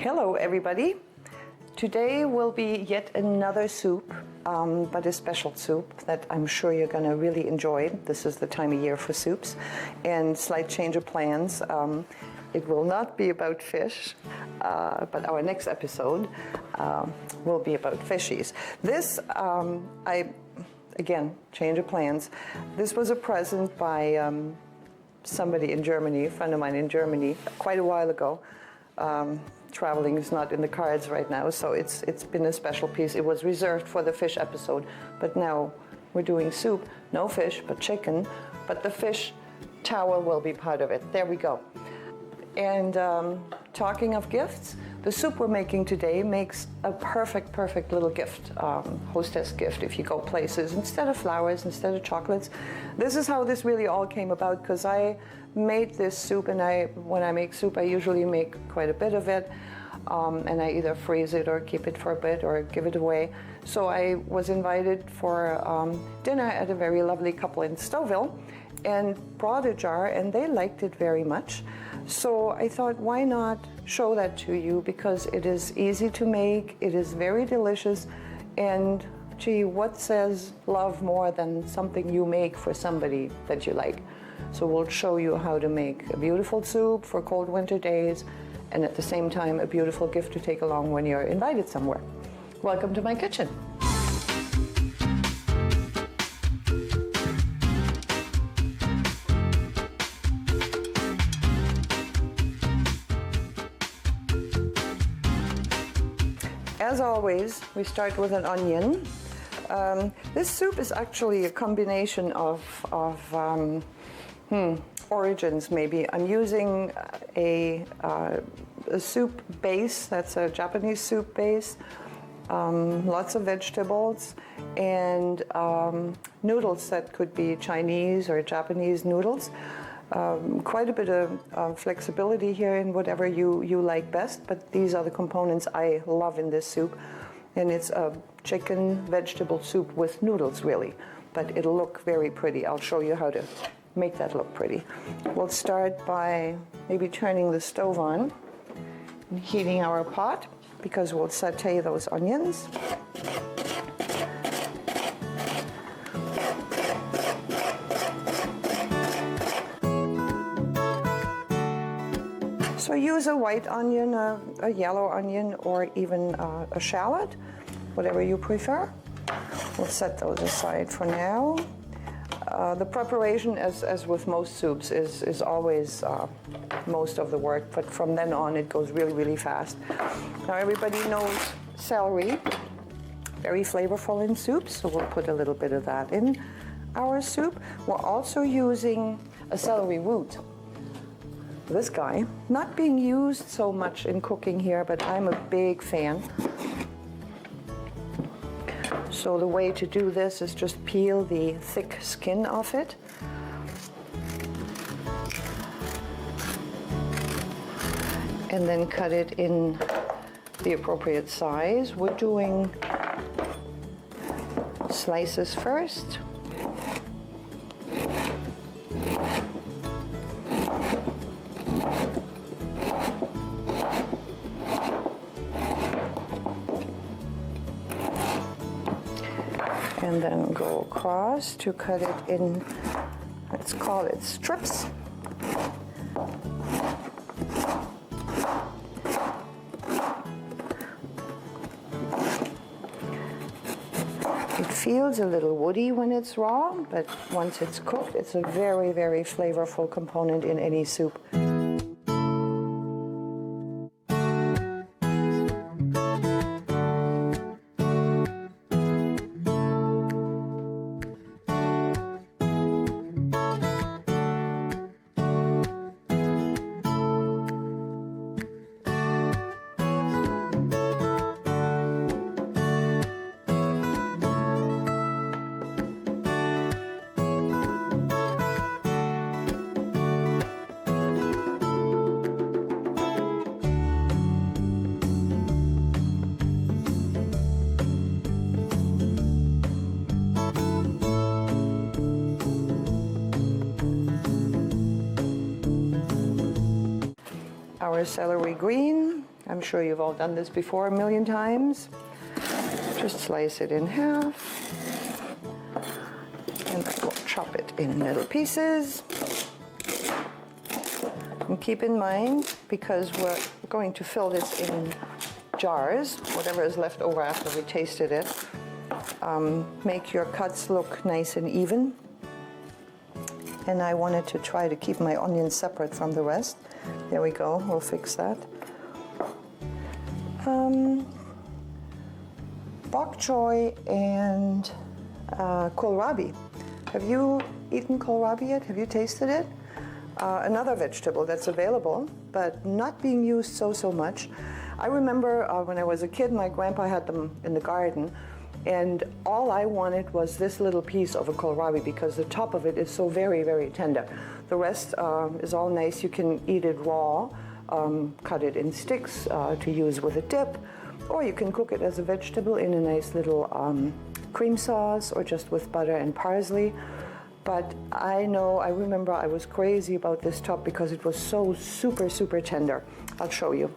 Hello everybody. Today will be yet another soup, but a special soup that I'm sure you're going to really enjoy. This is the time of year for soups. And slight change of plans. It will not be about fish, but our next episode will be about fishies. This, again, change of plans. This was a present by somebody in Germany, a friend of mine in Germany, quite a while ago. Traveling is not in the cards right now, so it's been a special piece. It was reserved for the fish episode, but now we're doing soup. No fish, but chicken, but the fish towel will be part of it. There we go. And talking of gifts, the soup we're making today makes a perfect little gift, hostess gift if you go places. Instead of flowers, instead of chocolates. This is how this really all came about, because I made this soup, and when I make soup I usually make quite a bit of it, and I either freeze it or keep it for a bit or give it away. So I was invited for dinner at a very lovely couple in Stouffville, and brought a jar, and they liked it very much. So I thought, why not show that to you, because it is easy to make, it is very delicious, and gee, what says love more than something you make for somebody that you like? So we'll show you how to make a beautiful soup for cold winter days, and at the same time a beautiful gift to take along when you're invited somewhere. Welcome to my kitchen. As always, we start with an onion. This soup is actually a combination of origins, maybe. I'm using a soup base, that's a Japanese soup base, lots of vegetables, and noodles that could be Chinese or Japanese noodles. Quite a bit of flexibility here in whatever you like best, but these are the components I love in this soup. And it's a chicken vegetable soup with noodles, really, but it'll look very pretty. I'll show you how to make that look pretty. We'll start by maybe turning the stove on and heating our pot, because we'll saute those onions. So use a white onion, a yellow onion, or even a shallot, whatever you prefer. We'll set those aside for now. The preparation, as with most soups, is always most of the work, but from then on it goes really fast. Now everybody knows celery, very flavorful in soups, so we'll put a little bit of that in our soup. We're also using a celery root. This guy, not being used so much in cooking here, but I'm a big fan. So the way to do this is just peel the thick skin off it. And then cut it in the appropriate size. We're doing slices first. And then go across to cut it in, let's call it strips. It feels a little woody when it's raw, but once it's cooked, it's a very flavorful component in any soup. our celery green. I I'm sure you've all done this before a million times. Just slice it in half, and then we'll chop it in little pieces. And keep in mind, because we're going to fill this in jars, whatever is left over after we tasted it, make your cuts look nice and even. And I wanted to try to keep my onions separate from the rest. There we go, we'll fix that. Bok choy and kohlrabi. Have you eaten kohlrabi yet? Have you tasted it? Another vegetable that's available, but not being used so much. I remember when I was a kid, my grandpa had them in the garden, and all I wanted was this little piece of a kohlrabi because the top of it is so very, very tender. The rest is all nice. You can eat it raw, cut it in sticks to use with a dip, or you can cook it as a vegetable in a nice little cream sauce or just with butter and parsley. But I remember I was crazy about this top because it was so super, super tender. I'll show you.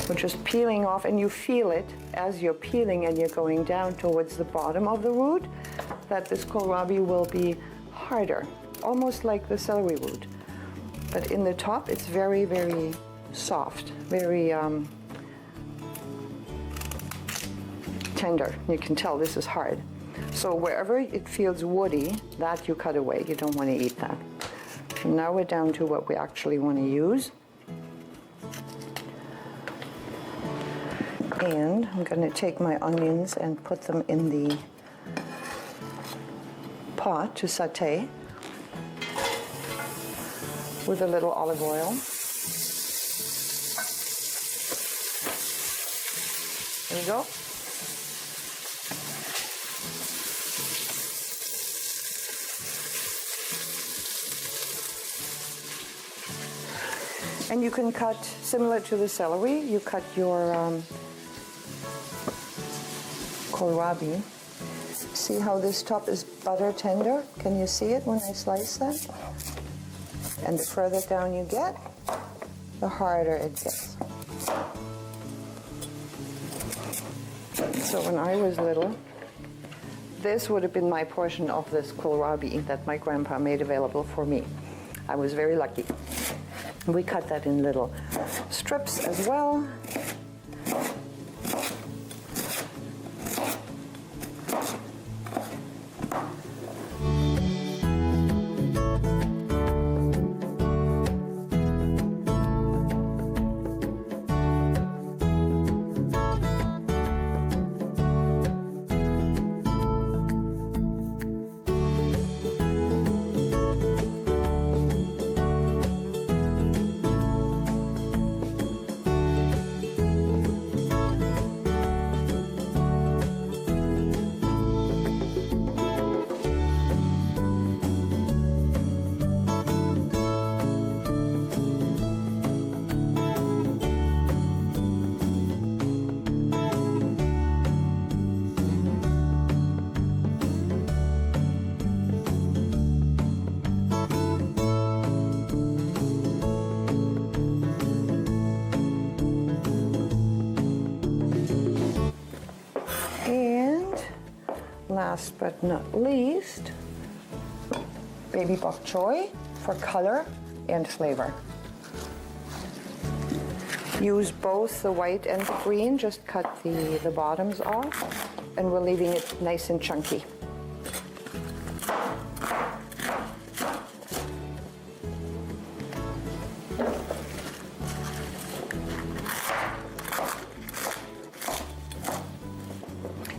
We're just peeling off, and you feel it as you're peeling and you're going down towards the bottom of the root, that this kohlrabi will be harder, almost like the celery root. But in the top, it's very, very soft, very tender. You can tell this is hard. So wherever it feels woody, that you cut away. You don't want to eat that. And now we're down to what we actually want to use. And I'm going to take my onions and put them in the pot to saute with a little olive oil. There you go. And you can cut, similar to the celery, you cut your kohlrabi. See how this top is butter tender? Can you see it when I slice that? And the further down you get, the harder it gets. So when I was little, this would have been my portion of this kohlrabi that my grandpa made available for me. I was very lucky. We cut that in little strips as well. Last but not least, baby bok choy for color and flavor. Use both the white and the green, just cut the bottoms off, and we're leaving it nice and chunky.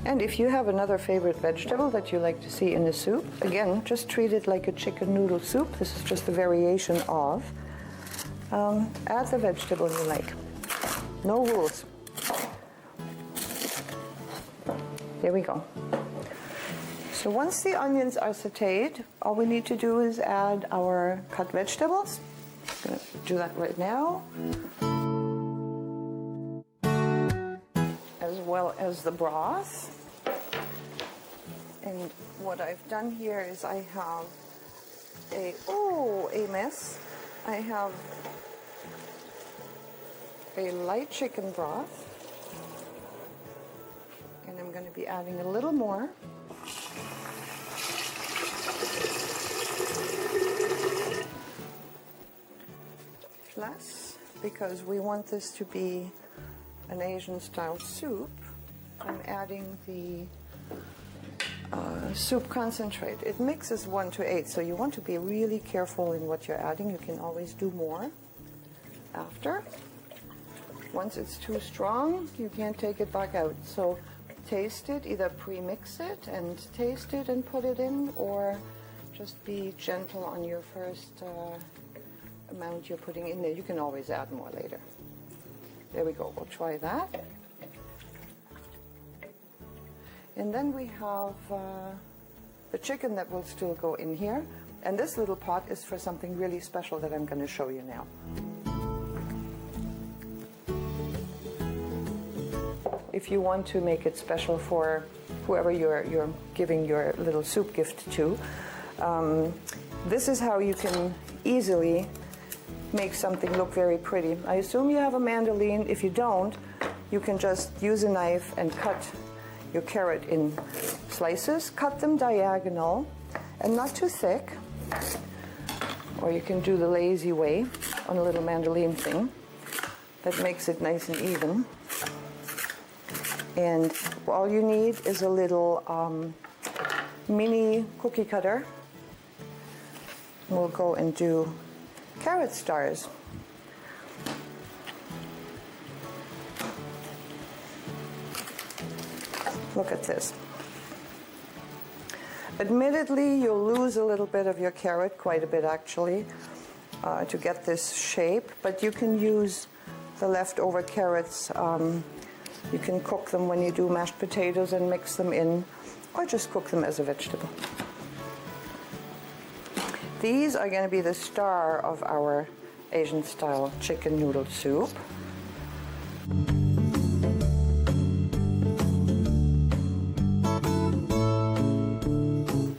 And if you have another favorite vegetable that you like to see in the soup, again, just treat it like a chicken noodle soup. This is just a variation of. Add the vegetable you like. No rules. There we go. So once the onions are sauteed, all we need to do is add our cut vegetables. I'm going to do that right now. As well as the broth. And what I've done here is I have a mess. I have a light chicken broth, and I'm going to be adding a little more. Plus, because we want this to be an Asian style soup, I'm adding the soup concentrate. It mixes 1 to 8, so you want to be really careful in what you're adding. You can always do more after. Once it's too strong, you can't take it back out. So taste it, either pre-mix it and taste it and put it in, or just be gentle on your first amount you're putting in there. You can always add more later. There we go, we'll try that. And then we have the chicken that will still go in here. And this little pot is for something really special that I'm going to show you now. If you want to make it special for whoever you're giving your little soup gift to, this is how you can easily make something look very pretty. I assume you have a mandolin. If you don't, you can just use a knife and cut your carrot in slices. Cut them diagonal and not too thick. Or you can do the lazy way on a little mandolin thing. That makes it nice and even. And all you need is a little mini cookie cutter. We'll go and do carrot stars. Look at this. Admittedly, you'll lose a little bit of your carrot, quite a bit actually, to get this shape, but you can use the leftover carrots. You can cook them when you do mashed potatoes and mix them in, or just cook them as a vegetable. These are going to be the star of our Asian style chicken noodle soup.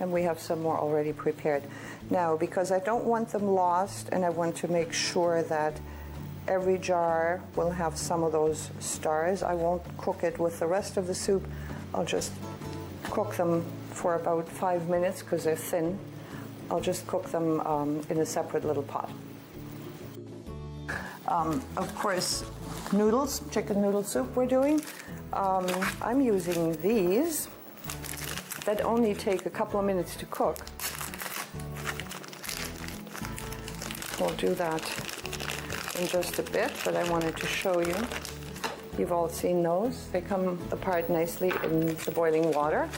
And we have some more already prepared. Now, because I don't want them lost and I want to make sure that every jar will have some of those stars, I won't cook it with the rest of the soup. I'll just cook them for about 5 minutes because they're thin. I'll just cook them in a separate little pot. Of course, noodles, chicken noodle soup we're doing. I'm using these that only take a couple of minutes to cook. We'll do that in just a bit, but I wanted to show you. You've all seen those. They come apart nicely in the boiling water.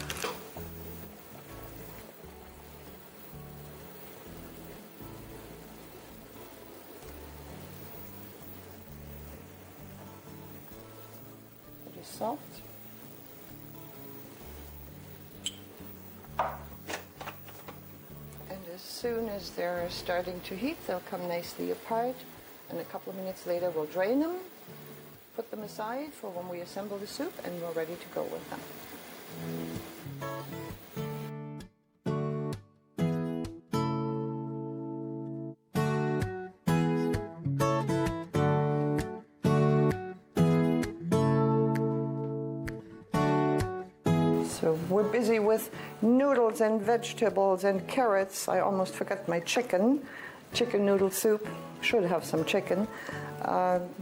Pretty soft. And as soon as they're starting to heat, they'll come nicely apart. And a couple of minutes later, we'll drain them, put them aside for when we assemble the soup, and we're ready to go with them. So we're busy with noodles and vegetables and carrots. I almost forgot my chicken noodle soup. Should have some chicken.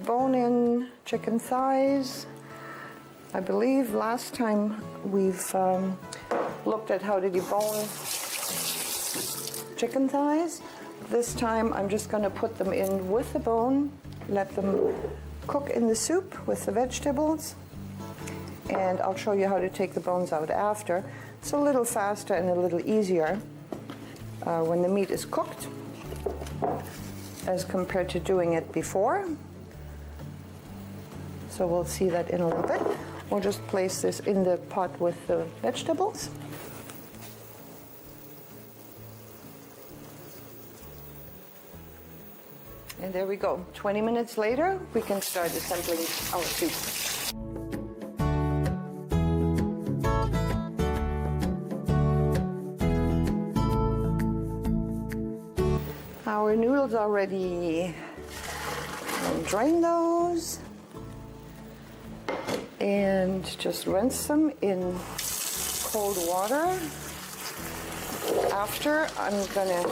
Bone-in chicken thighs. I believe last time we've looked at how to debone chicken thighs. This time I'm just going to put them in with the bone, let them cook in the soup with the vegetables, and I'll show you how to take the bones out after. It's a little faster and a little easier when the meat is cooked as compared to doing it before. So we'll see that in a little bit. We'll just place this in the pot with the vegetables. And there we go. 20 minutes later, we can start assembling our soup. noodles are ready. I'll drain those and just rinse them in cold water. After, I'm gonna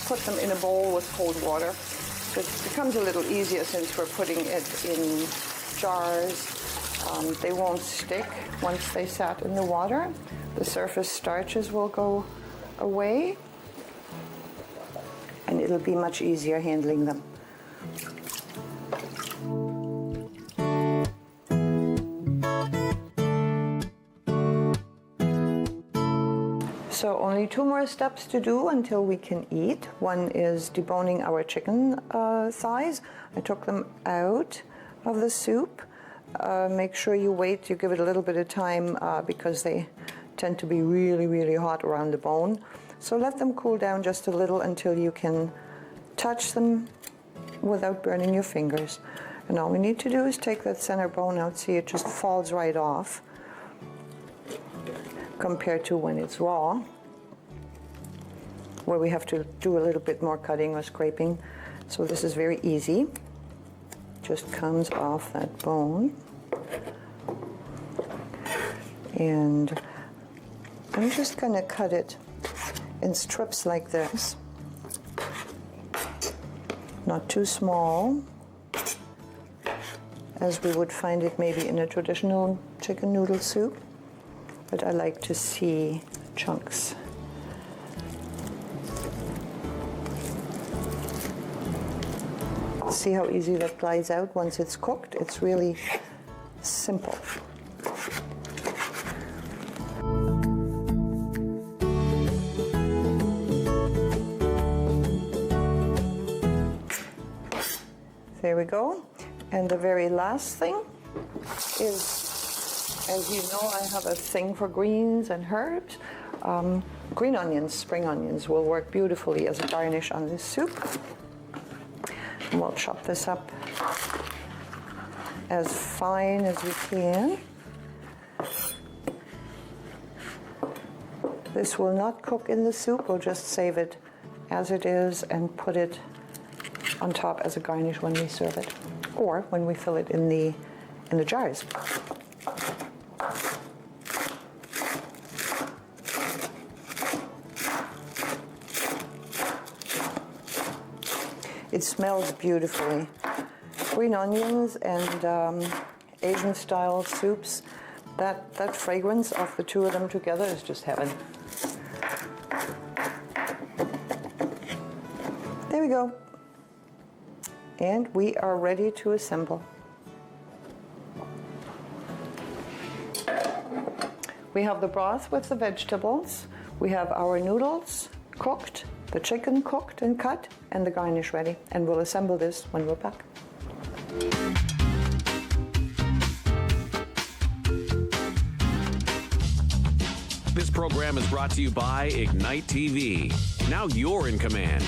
put them in a bowl with cold water. So it becomes a little easier since we're putting it in jars. They won't stick once they sat in the water. The surface starches will go away, and it'll be much easier handling them. So only 2 more steps to do until we can eat. One is deboning our chicken thighs. I took them out of the soup. Make sure you wait, you give it a little bit of time because they tend to be really, really hot around the bone. So let them cool down just a little until you can touch them without burning your fingers. And all we need to do is take that center bone out. See, it just falls right off compared to when it's raw, where we have to do a little bit more cutting or scraping. So this is very easy. Just comes off that bone. And I'm just gonna cut it in strips like this. Not too small, as we would find it maybe in a traditional chicken noodle soup, but I like to see chunks. See how easy that glides out once it's cooked? It's really simple. There we go. And the very last thing is, as you know, I have a thing for greens and herbs. Green onions, spring onions, will work beautifully as a garnish on this soup. And we'll chop this up as fine as we can. This will not cook in the soup. We'll just save it as it is and put it on top as a garnish when we serve it, or when we fill it in the jars. It smells beautifully. Green onions and Asian-style soups, that fragrance of the two of them together is just heaven. There we go. And we are ready to assemble. We have the broth with the vegetables. We have our noodles cooked, the chicken cooked and cut, and the garnish ready. And we'll assemble this when we're back. This program is brought to you by Ignite TV. Now you're in command.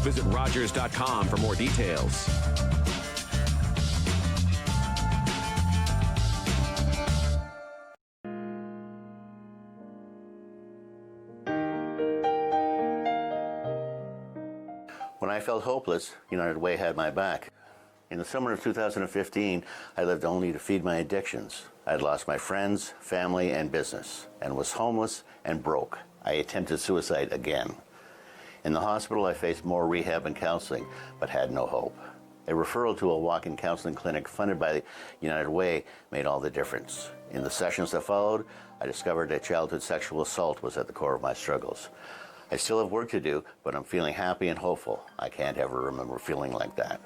Visit Rogers.com for more details. When I felt hopeless, United Way had my back. In the summer of 2015, I lived only to feed my addictions. I had lost my friends, family, and business, and was homeless and broke. I attempted suicide again. In the hospital, I faced more rehab and counseling, but had no hope. A referral to a walk-in counseling clinic funded by the United Way made all the difference. In the sessions that followed, I discovered that childhood sexual assault was at the core of my struggles. I still have work to do, but I'm feeling happy and hopeful. I can't ever remember feeling like that.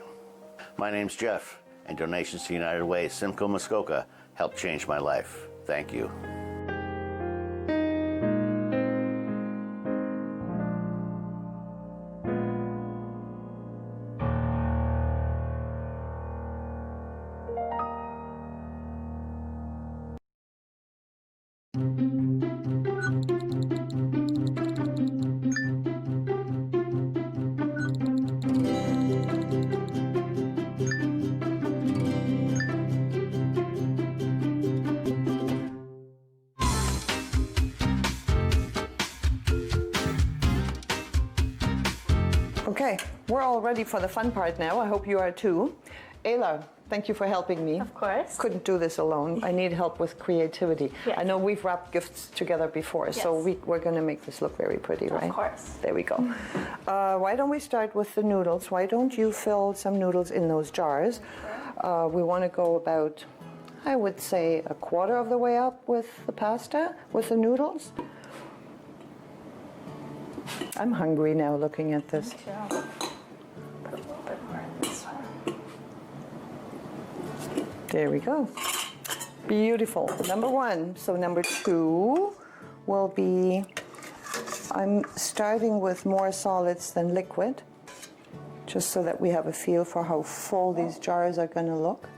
My name's Jeff, and donations to United Way Simcoe Muskoka helped change my life. Thank you. Okay, we're all ready for the fun part now. I hope you are too. Ayla, thank you for helping me. Of course. Couldn't do this alone. I need help with creativity. Yes. I know we've wrapped gifts together before, so Yes. we're going to make this look very pretty, right? Of course. There we go. Why don't we start with the noodles? Why don't you fill some noodles in those jars? We want to go about, I would say, a quarter of the way up with the pasta, with the noodles. I'm hungry now looking at this. Put a little bit more in this one. There we go. Beautiful. Number one. So number two will be, I'm starting with more solids than liquid, just so that we have a feel for how full these jars are going to look.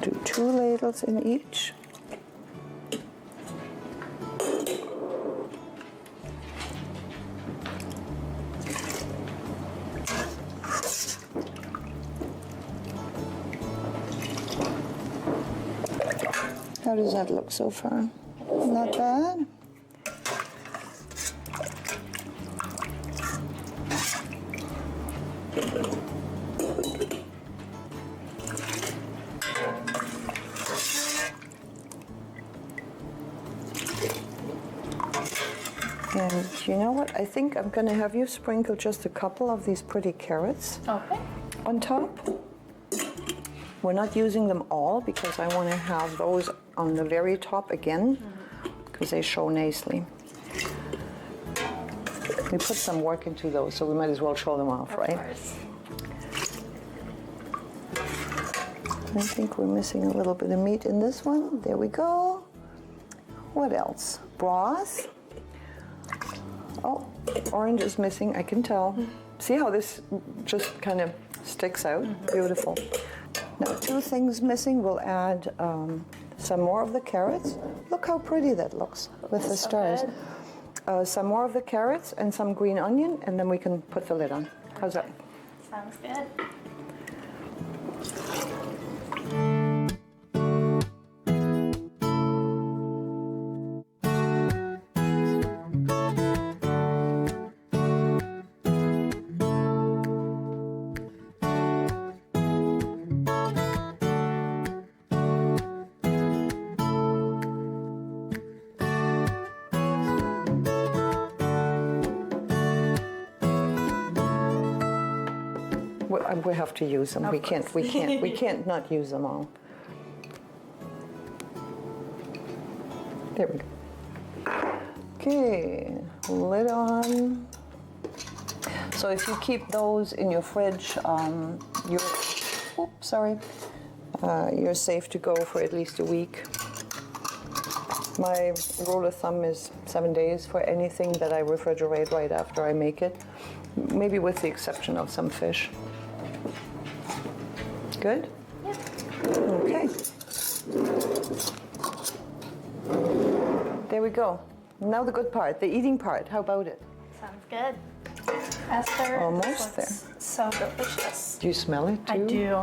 Do 2 ladles in each. How does that look so far? Not bad. And you know what? I think I'm going to have you sprinkle just a couple of these pretty carrots Okay. on top. We're not using them all because I want to have those on the very top again because they show nicely. We put some work into those, so we might as well show them off, right? Of course. I think we're missing a little bit of meat in this one. There we go. What else? Broth. Oh, orange is missing, I can tell. See how this just kind of sticks out? Beautiful. Now, 2 things missing. We'll add some more of the carrots. Look how pretty that looks with the So stars. good. Some more of the carrots and some green onion, and then we can put the lid on. How's that? Sounds good. We have to use them. We can't not use them all. There we go. Okay, lid on. So if you keep those in your fridge, you're safe to go for at least a week. My rule of thumb is 7 days for anything that I refrigerate right after I make it, maybe with the exception of some fish. Good? Yep. Okay. There we go. Now the good part, the eating part. How about it? Sounds good. Esther, Almost this looks so delicious. Do you smell it too? I do.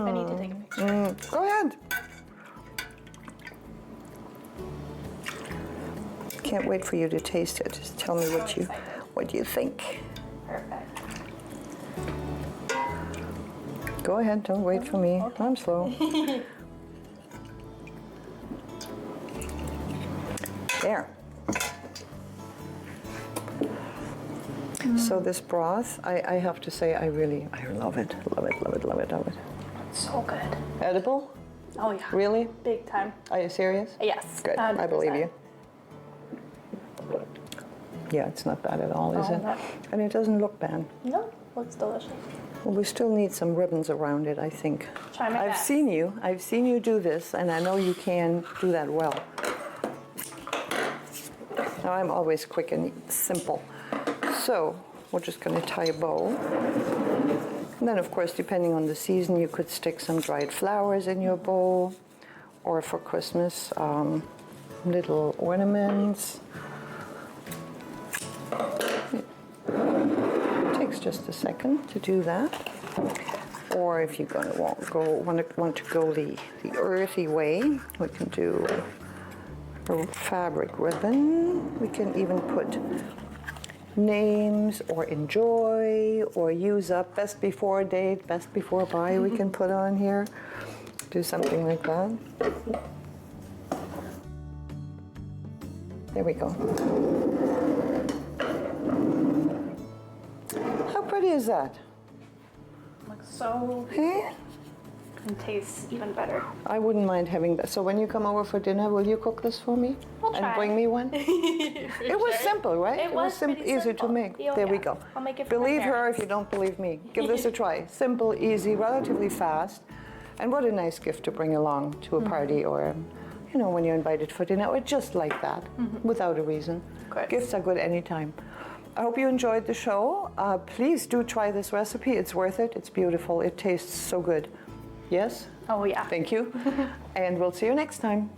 I need to take a picture. Go ahead. Can't wait for you to taste it. Just tell me what you think. Perfect. Go ahead. Don't wait for me. Okay. I'm slow. There. So this broth, I have to say, I love it. Love it, love it, love it, love it. So good. Edible? Oh yeah. Really? Big time. Are you serious? Yes. Good. I believe you. Yeah, it's not bad at all, is Oh, it? no. And it doesn't look bad. No, looks delicious. Well, we still need some ribbons around it, I think. Try my best. I've seen you do this, and I know you can do that well. Now, I'm always quick and simple. So, we're just going to tie a bow. And then, of course, depending on the season, you could stick some dried flowers in your bowl, or for Christmas, little ornaments. It takes just a second to do that. Or if you're going to want to go the earthy way, we can do a fabric ribbon. We can even put names or enjoy or use up best before date, best before buy we can put on here. Do something like that. There we go. How pretty is that? Looks so Hey? and tastes even better. I wouldn't mind having that. So when you come over for dinner, will you cook this for me? I'll And try. bring me one? It was simple, right? It was pretty easy to simple. make. Yeah, There we yeah. go. I'll make it for my Believe her parents. if you don't believe me. Give this a try. Simple, easy, relatively fast. And what a nice gift to bring along to a party or, you know, when you're invited for dinner or just like that, without a reason. Good. Gifts are good anytime. I hope you enjoyed the show. Please do try this recipe. It's worth it. It's beautiful. It tastes so good. Yes? Oh yeah. Thank you. And we'll see you next time.